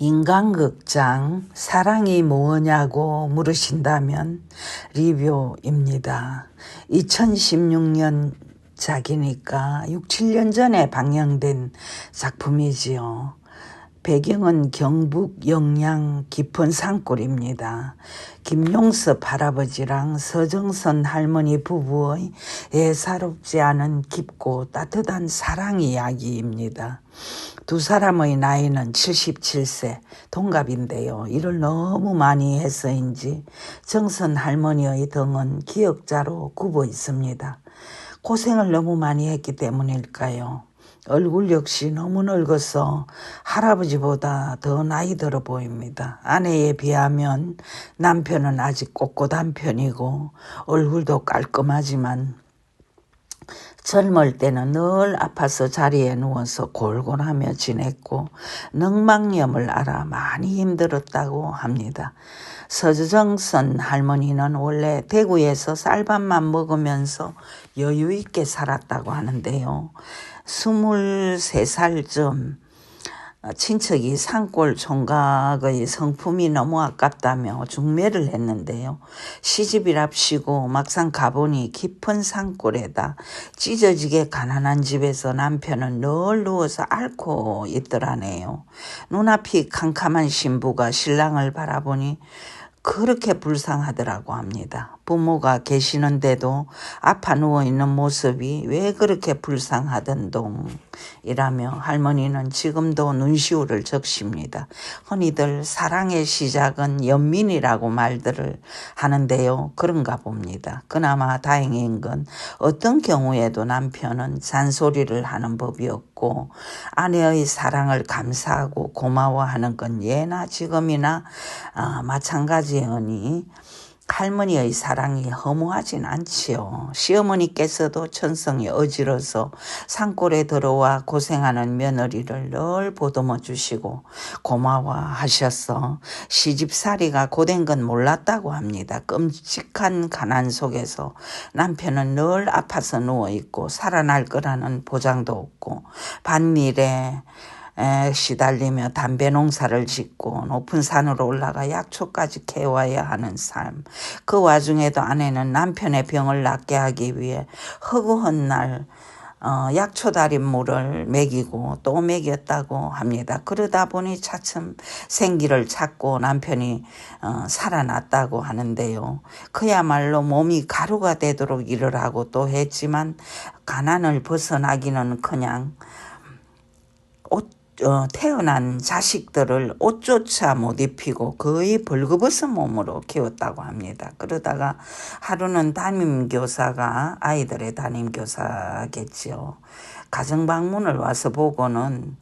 인간극장 사랑이 뭐냐고 물으신다면 리뷰입니다. 2016년 작이니까 6, 7년 전에 방영된 작품이지요. 배경은 경북 영양 깊은 산골입니다. 김용섭 할아버지랑 서정선 할머니 부부의 예사롭지 않은 깊고 따뜻한 사랑 이야기입니다. 두 사람의 나이는 77세 동갑인데요. 일을 너무 많이 해서인지 정선 할머니의 등은 기역자로 굽어 있습니다. 고생을 너무 많이 했기 때문일까요? 얼굴 역시 너무 늙어서 할아버지보다 더 나이 들어 보입니다. 아내에 비하면 남편은 아직 꼿꼿한 편이고 얼굴도 깔끔하지만 젊을 때는 늘 아파서 자리에 누워서 골골하며 지냈고 늑막염을 앓아 많이 힘들었다고 합니다. 서정선 할머니는 원래 대구에서 쌀밥만 먹으면서 여유 있게 살았다고 하는데요. 23살쯤 친척이 산골 총각의 성품이 너무 아깝다며 중매를 했는데요. 시집이랍시고 막상 가보니 깊은 산골에다 찢어지게 가난한 집에서 남편은 늘 누워서 앓고 있더라네요. 눈앞이 캄캄한 신부가 신랑을 바라보니 그렇게 불쌍하더라고 합니다. 부모가 계시는데도 아파 누워있는 모습이 왜 그렇게 불쌍하던동이라며 할머니는 지금도 눈시울을 적십니다. 흔히들 사랑의 시작은 연민이라고 말들을 하는데요. 그런가 봅니다. 그나마 다행인 건 어떤 경우에도 남편은 잔소리를 하는 법이 없고 아내의 사랑을 감사하고 고마워하는 건 예나 지금이나 마찬가지여니 할머니의 사랑이 허무하진 않지요. 시어머니께서도 천성이 어지러서 산골에 들어와 고생하는 며느리를 늘 보듬어 주시고 고마워하셔서 시집살이가 고된 건 몰랐다고 합니다. 끔찍한 가난 속에서 남편은 늘 아파서 누워있고 살아날 거라는 보장도 없고 반일에 시달리며 담배 농사를 짓고 높은 산으로 올라가 약초까지 캐와야 하는 삶. 그 와중에도 아내는 남편의 병을 낫게 하기 위해 허구한 날 약초 달인 물을 먹이고 또 먹였다고 합니다. 그러다 보니 차츰 생기를 찾고 남편이 살아났다고 하는데요. 그야말로 몸이 가루가 되도록 일을 하고 또 했지만 가난을 벗어나기는 태어난 자식들을 옷조차 못 입히고 거의 벌거벗은 몸으로 키웠다고 합니다. 그러다가 하루는 아이들의 담임교사겠지요. 가정방문을 와서 보고는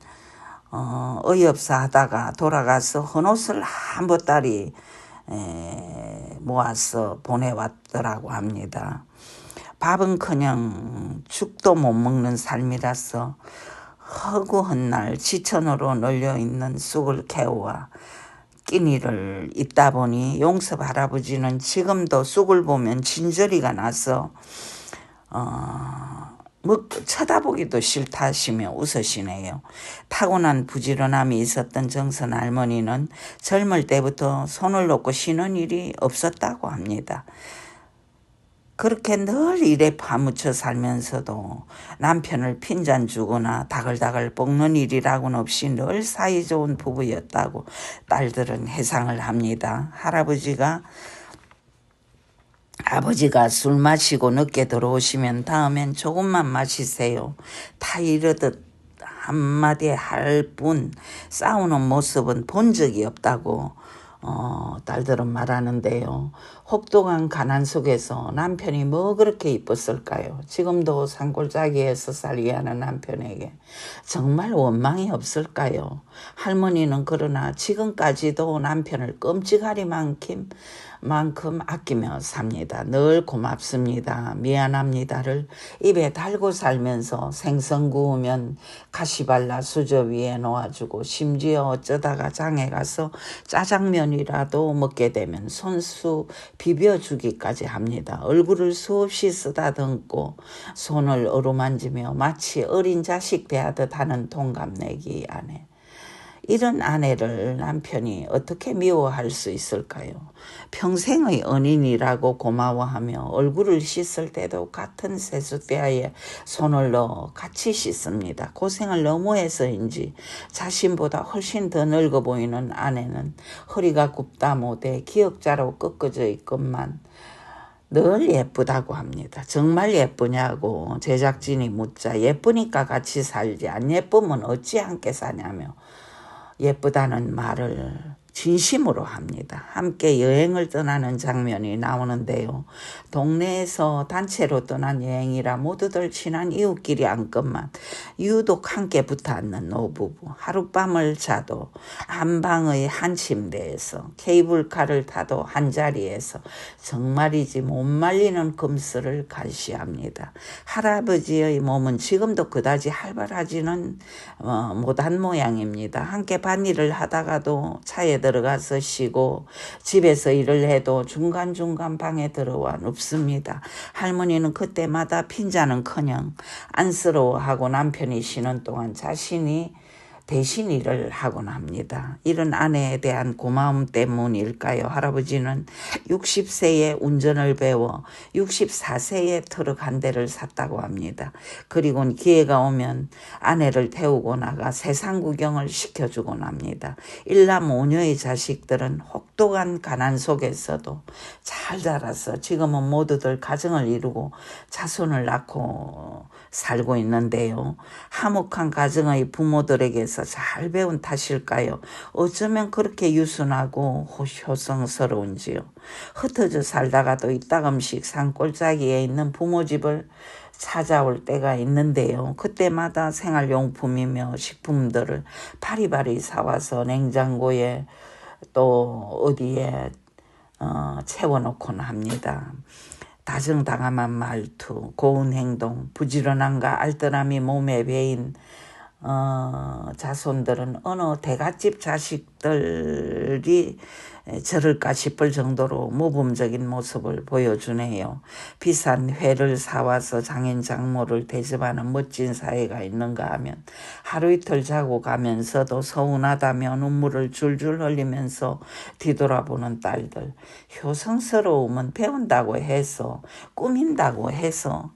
어이없어 하다가 돌아가서 헌옷을 한 보따리 모아서 보내왔더라고 합니다. 밥은커녕 죽도 못 먹는 삶이라서 허구한 날 지천으로 널려있는 쑥을 캐와 끼니를 잇다 보니 용섭 할아버지는 지금도 쑥을 보면 진저리가 나서 쳐다보기도 싫다 하시며 웃으시네요. 타고난 부지런함이 있었던 정선 할머니는 젊을 때부터 손을 놓고 쉬는 일이 없었다고 합니다. 그렇게 늘 일에 파묻혀 살면서도 남편을 핀잔 주거나 다글다글 볶는 일이라고는 없이 늘 사이좋은 부부였다고 딸들은 해상을 합니다. 아버지가 술 마시고 늦게 들어오시면 다음엔 조금만 마시세요. 다 이러듯 한마디 할 뿐 싸우는 모습은 본 적이 없다고 딸들은 말하는데요. 혹독한 가난 속에서 남편이 뭐 그렇게 이뻤을까요? 지금도 산골짜기에서 살게 하는 남편에게 정말 원망이 없을까요? 할머니는 그러나 지금까지도 남편을 끔찍하리만큼 아끼며 삽니다. 늘 고맙습니다. 미안합니다를 입에 달고 살면서 생선 구우면 가시발라 수저 위에 놓아주고 심지어 어쩌다가 장에 가서 짜장면이라도 먹게 되면 손수 비벼주기까지 합니다. 얼굴을 수없이 쓰다듬고 손을 어루만지며 마치 어린 자식 대하듯 하는 동갑내기 아내. 이런 아내를 남편이 어떻게 미워할 수 있을까요? 평생의 은인이라고 고마워하며 얼굴을 씻을 때도 같은 세숫대야에 손을 넣어 같이 씻습니다. 고생을 너무 해서인지 자신보다 훨씬 더 늙어 보이는 아내는 허리가 굽다 못해 기역자로 꺾어져 있건만 늘 예쁘다고 합니다. 정말 예쁘냐고 제작진이 묻자 예쁘니까 같이 살지 안 예쁘면 어찌 함께 사냐며 예쁘다는 말을 진심으로 합니다. 함께 여행을 떠나는 장면이 나오는데요. 동네에서 단체로 떠난 여행이라 모두들 친한 이웃끼리 앉건만 유독 함께 붙어앉는 노부부. 하룻밤을 자도 한 방의 한 침대에서 케이블카를 타도 한 자리에서 정말이지 못 말리는 금슬을 갈시합니다. 할아버지의 몸은 지금도 그다지 활발하지는 못한 모양입니다. 함께 밭일을 하다가도 차에 들어가서 쉬고 집에서 일을 해도 중간중간 방에 들어와 눕습니다. 할머니는 그때마다 핀자는커녕 안쓰러워하고 남편이 쉬는 동안 자신이 대신 일을 하곤 합니다. 이런 아내에 대한 고마움 때문일까요? 할아버지는 60세에 운전을 배워 64세에 트럭 한 대를 샀다고 합니다. 그리고 기회가 오면 아내를 태우고 나가 세상 구경을 시켜주곤 합니다. 일남 5녀의 자식들은 혹독한 가난 속에서도 잘 자라서 지금은 모두들 가정을 이루고 자손을 낳고 살고 있는데요. 화목한 가정의 부모들에게서 잘 배운 탓일까요? 어쩌면 그렇게 유순하고 효성스러운지요. 흩어져 살다가도 이따금씩 산골짜기에 있는 부모 집을 찾아올 때가 있는데요. 그때마다 생활용품이며 식품들을 바리바리 사와서 냉장고에 또 어디에 채워놓곤 합니다. 다정다감한 말투, 고운 행동, 부지런함과 알뜰함이 몸에 배인 자손들은 어느 대갓집 자식들이 저럴까 싶을 정도로 모범적인 모습을 보여주네요. 비싼 회를 사와서 장인 장모를 대접하는 멋진 사회가 있는가 하면 하루 이틀 자고 가면서도 서운하다며 눈물을 줄줄 흘리면서 뒤돌아보는 딸들. 효성스러움은 배운다고 해서 꾸민다고 해서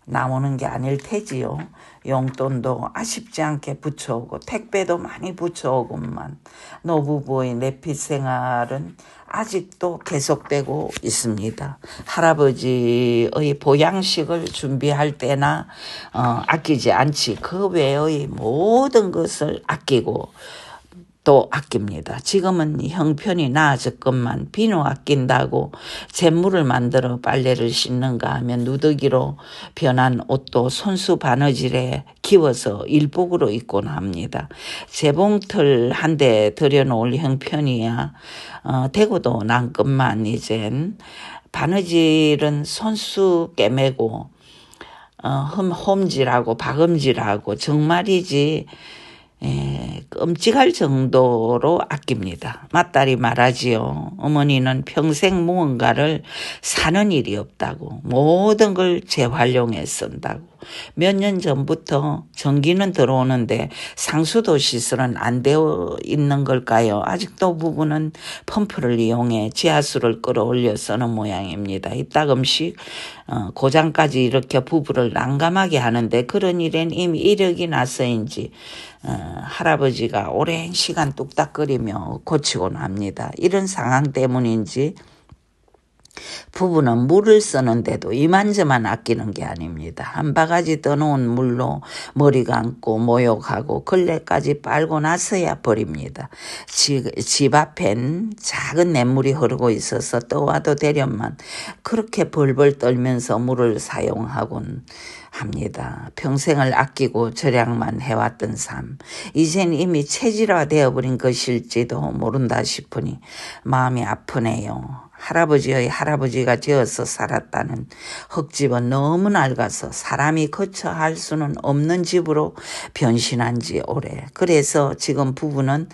나오는 게 아닐 테지요. 용돈도 아쉽지 않게 붙여오고 택배도 많이 붙여오고만 노부부의 내핏 생활은 아직도 계속되고 있습니다. 할아버지의 보양식을 준비할 때나 아끼지 않지 그 외의 모든 것을 아끼고 또 아낍니다. 지금은 형편이 나아졌건만 비누 아낀다고 잿물을 만들어 빨래를 씻는가 하면 누더기로 변한 옷도 손수 바느질에 기워서 일복으로 입곤 합니다. 재봉틀 한 대 들여놓을 형편이야 대구도 난것만 이젠 바느질은 손수 꿰매고 홈질하고 박음질하고 정말이지 끔찍할 정도로 아낍니다. 맞다리 말하지요. 어머니는 평생 무언가를 사는 일이 없다고 모든 걸 재활용해 쓴다고 몇 년 전부터 전기는 들어오는데 상수도 시설은 안 되어 있는 걸까요? 아직도 부부는 펌프를 이용해 지하수를 끌어올려 쓰는 모양입니다. 이따금씩 고장까지 이렇게 부부를 난감하게 하는데 그런 일엔 이미 이력이 나서인지 할아버지가 오랜 시간 뚝딱거리며 고치곤 합니다. 이런 상황 때문인지 부부는 물을 쓰는데도 이만저만 아끼는 게 아닙니다. 한 바가지 떠놓은 물로 머리 감고 목욕하고 걸레까지 빨고 나서야 버립니다. 집 앞엔 작은 냇물이 흐르고 있어서 떠와도 되련만 그렇게 벌벌 떨면서 물을 사용하곤 합니다. 평생을 아끼고 절약만 해왔던 삶. 이젠 이미 체질화되어버린 것일지도 모른다 싶으니 마음이 아프네요. 할아버지의 할아버지가 되어서 살았다는 흙집은 너무 낡아서 사람이 거처할 수는 없는 집으로 변신한 지 오래. 그래서 지금 부부는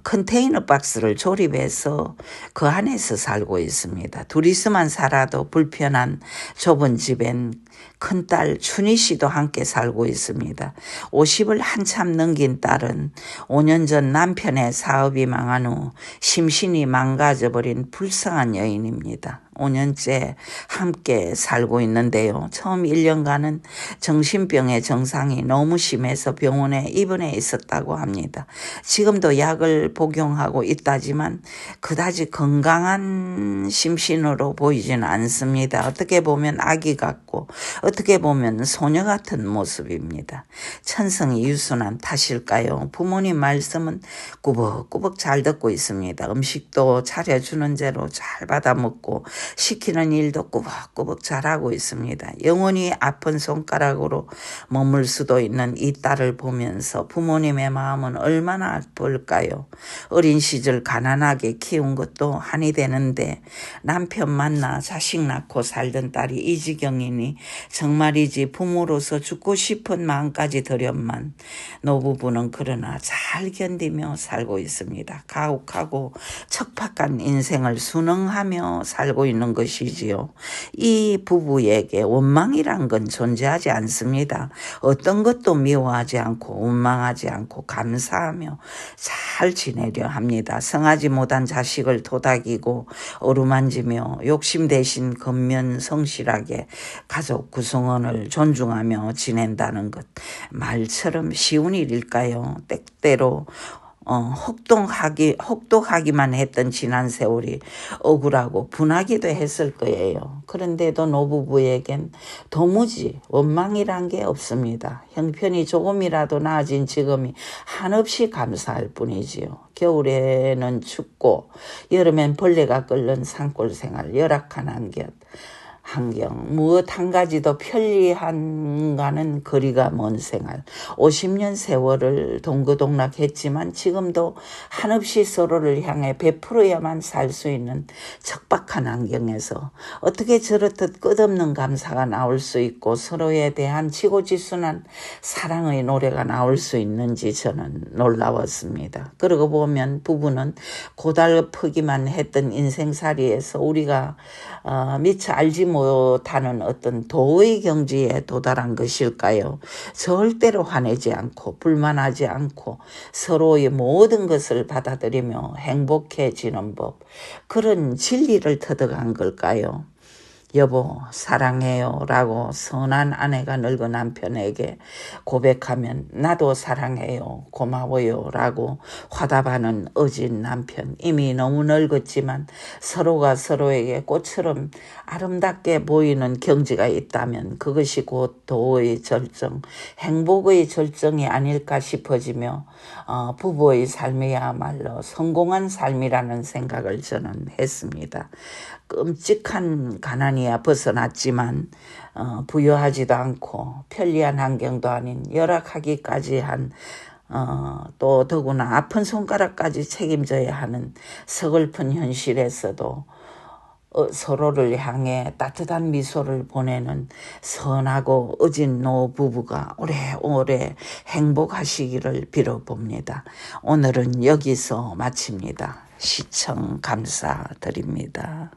컨테이너 박스를 조립해서 그 안에서 살고 있습니다. 둘이서만 살아도 불편한 좁은 집엔 큰딸 춘희 씨도 함께 살고 있습니다. 50을 한참 넘긴 딸은 5년 전 남편의 사업이 망한 후 심신이 망가져버린 불쌍한 여인입니다. 5년째 함께 살고 있는데요. 처음 1년간은 정신병의 증상이 너무 심해서 병원에 입원해 있었다고 합니다. 지금도 약을 복용하고 있다지만 그다지 건강한 심신으로 보이지는 않습니다. 어떻게 보면 아기 같고 어떻게 보면 소녀 같은 모습입니다. 천성이 유순한 탓일까요? 부모님 말씀은 꾸벅꾸벅 잘 듣고 있습니다. 음식도 차려주는 대로 잘 받아먹고 시키는 일도 꾸벅꾸벅 잘하고 있습니다. 영원히 아픈 손가락으로 머물 수도 있는 이 딸을 보면서 부모님의 마음은 얼마나 아플까요? 어린 시절 가난하게 키운 것도 한이 되는데 남편 만나 자식 낳고 살던 딸이 이 지경이니 정말이지 부모로서 죽고 싶은 마음까지 들였만 노부부는 그러나 잘 견디며 살고 있습니다. 가혹하고 척박한 인생을 순응하며 살고 있는 것이지요. 이 부부에게 원망이란 건 존재하지 않습니다. 어떤 것도 미워하지 않고 원망하지 않고 감사하며 잘 지내려 합니다. 성하지 못한 자식을 토닥이고 어루만지며 욕심 대신 겉면 성실하게 가족 구성원을 존중하며 지낸다는 것 말처럼 쉬운 일일까요? 때때로 혹독하기만 했던 지난 세월이 억울하고 분하기도 했을 거예요. 그런데도 노부부에겐 도무지 원망이란 게 없습니다. 형편이 조금이라도 나아진 지금이 한없이 감사할 뿐이지요. 겨울에는 춥고 여름엔 벌레가 끓는 산골 생활, 열악한 환경, 무엇 한 가지도 편리한가는 거리가 먼 생활. 50년 세월을 동거동락했지만 지금도 한없이 서로를 향해 베풀어야만 살 수 있는 척박한 환경에서 어떻게 저렇듯 끝없는 감사가 나올 수 있고 서로에 대한 지고지순한 사랑의 노래가 나올 수 있는지 저는 놀라웠습니다. 그러고 보면 부부는 고달프기만 했던 인생살이에서 우리가 미처 알지 못하는 어떤 도의 경지에 도달한 것일까요? 절대로 화내지 않고 불만하지 않고 서로의 모든 것을 받아들이며 행복해지는 법, 그런 진리를 터득한 걸까요? 여보 사랑해요 라고 선한 아내가 늙은 남편에게 고백하면 나도 사랑해요 고마워요 라고 화답하는 어진 남편. 이미 너무 늙었지만 서로가 서로에게 꽃처럼 아름답게 보이는 경지가 있다면 그것이 곧 도의 절정, 행복의 절정이 아닐까 싶어지며 부부의 삶이야말로 성공한 삶이라는 생각을 저는 했습니다. 끔찍한 가난이야 벗어났지만 부유하지도 않고 편리한 환경도 아닌 열악하기까지 한 또 더구나 아픈 손가락까지 책임져야 하는 서글픈 현실에서도 서로를 향해 따뜻한 미소를 보내는 선하고 어진 노부부가 오래오래 행복하시기를 빌어봅니다. 오늘은 여기서 마칩니다. 시청 감사드립니다.